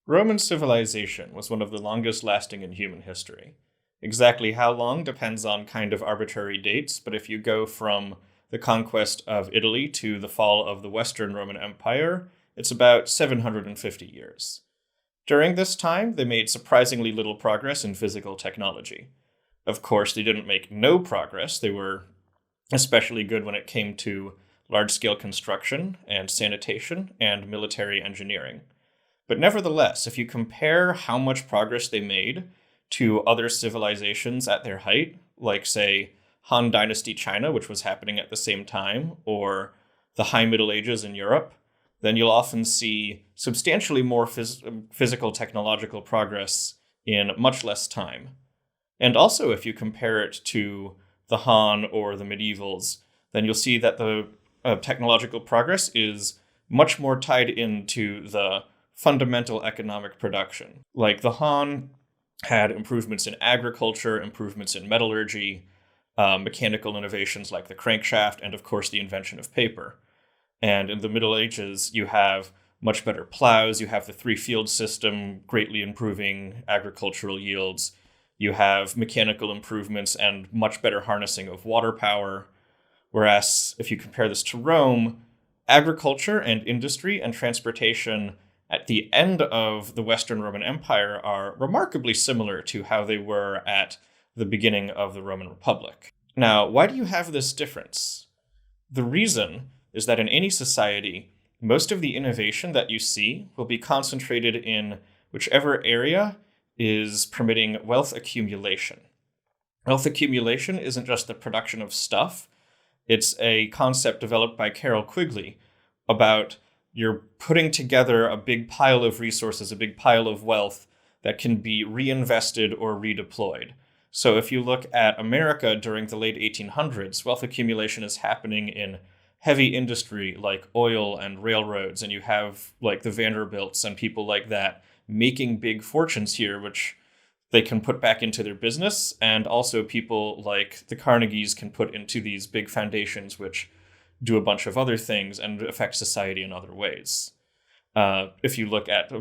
Roman civilization was one of the longest lasting in human history. Exactly how long depends on kind of arbitrary dates, but if you go from the conquest of Italy to the fall of the Western Roman Empire, it's about 750 years. During this time, they made surprisingly little progress in physical technology. Of course, they didn't make no progress. They were especially good when it came to large-scale construction and sanitation and military engineering. But nevertheless, if you compare how much progress they made to other civilizations at their height, like, say, Han Dynasty China, which was happening at the same time, or the High Middle Ages in Europe, then you'll often see substantially more physical technological progress in much less time. And also, if you compare it to the Han or the medievals, then you'll see that the technological progress is much more tied into the fundamental economic production. Like the Han had improvements in agriculture, improvements in metallurgy, mechanical innovations like the crankshaft, and of course the invention of paper. And in the Middle Ages, you have much better plows, you have the three-field system greatly improving agricultural yields, you have mechanical improvements and much better harnessing of water power. Whereas if you compare this to Rome, agriculture and industry and transportation at the end of the Western Roman Empire are remarkably similar to how they were at the beginning of the Roman Republic. Now, why do you have this difference? The reason is that in any society, most of the innovation that you see will be concentrated in whichever area is permitting wealth accumulation. Wealth accumulation isn't just the production of stuff. It's a concept developed by Carroll Quigley about you're putting together a big pile of resources, a big pile of wealth that can be reinvested or redeployed. So if you look at America during the late 1800s, wealth accumulation is happening in heavy industry like oil and railroads, and you have like the Vanderbilts and people like that making big fortunes here, which they can put back into their business, and also people like the Carnegies can put into these big foundations which do a bunch of other things and affect society in other ways. If you look at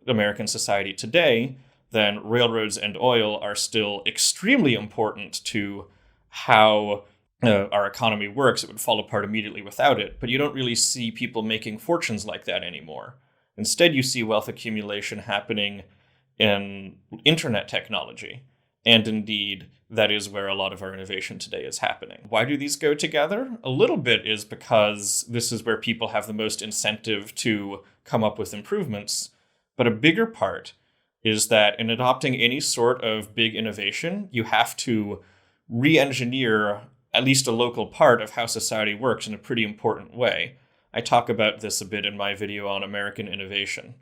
American society today, then railroads and oil are still extremely important to how our economy works. It would fall apart immediately without it, but you don't really see people making fortunes like that anymore. Instead, you see wealth accumulation happening in internet technology. And indeed, that is where a lot of our innovation today is happening. Why do these go together? A little bit is because this is where people have the most incentive to come up with improvements. But a bigger part is that in adopting any sort of big innovation, you have to re-engineer at least a local part of how society works in a pretty important way. I talk about this a bit in my video on American innovation.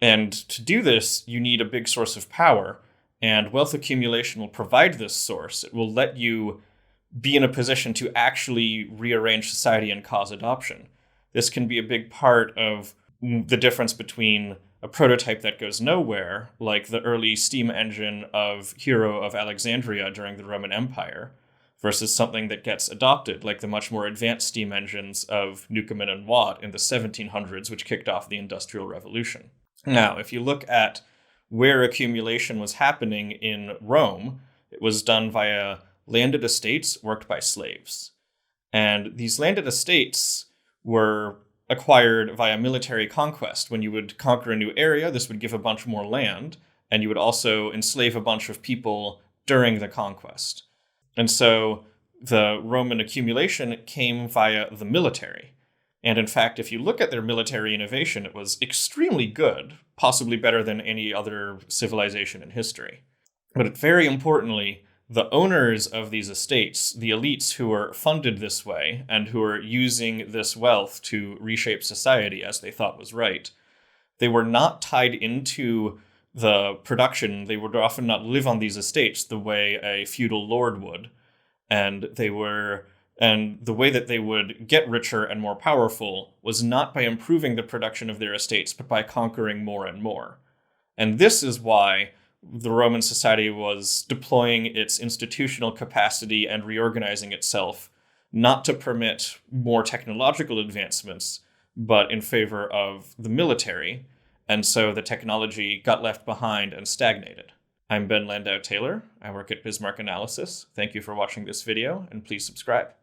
And to do this, you need a big source of power, and wealth accumulation will provide this source. It will let you be in a position to actually rearrange society and cause adoption. This can be a big part of the difference between a prototype that goes nowhere, like the early steam engine of Hero of Alexandria during the Roman Empire, versus something that gets adopted, like the much more advanced steam engines of Newcomen and Watt in the 1700s, which kicked off the Industrial Revolution. Now, if you look at where accumulation was happening in Rome, it was done via landed estates worked by slaves. And these landed estates were acquired via military conquest. When you would conquer a new area, this would give a bunch more land, and you would also enslave a bunch of people during the conquest. And so the Roman accumulation came via the military. And in fact, if you look at their military innovation, it was extremely good, possibly better than any other civilization in history. But very importantly, the owners of these estates, the elites who were funded this way and who were using this wealth to reshape society as they thought was right, they were not tied into the production. They would often not live on these estates the way a feudal lord would. And the way that they would get richer and more powerful was not by improving the production of their estates, but by conquering more and more. And this is why the Roman society was deploying its institutional capacity and reorganizing itself, not to permit more technological advancements, but in favor of the military. and so the technology got left behind and stagnated. I'm Ben Landau-Taylor. I work at Bismarck Analysis. Thank you for watching this video, and please subscribe.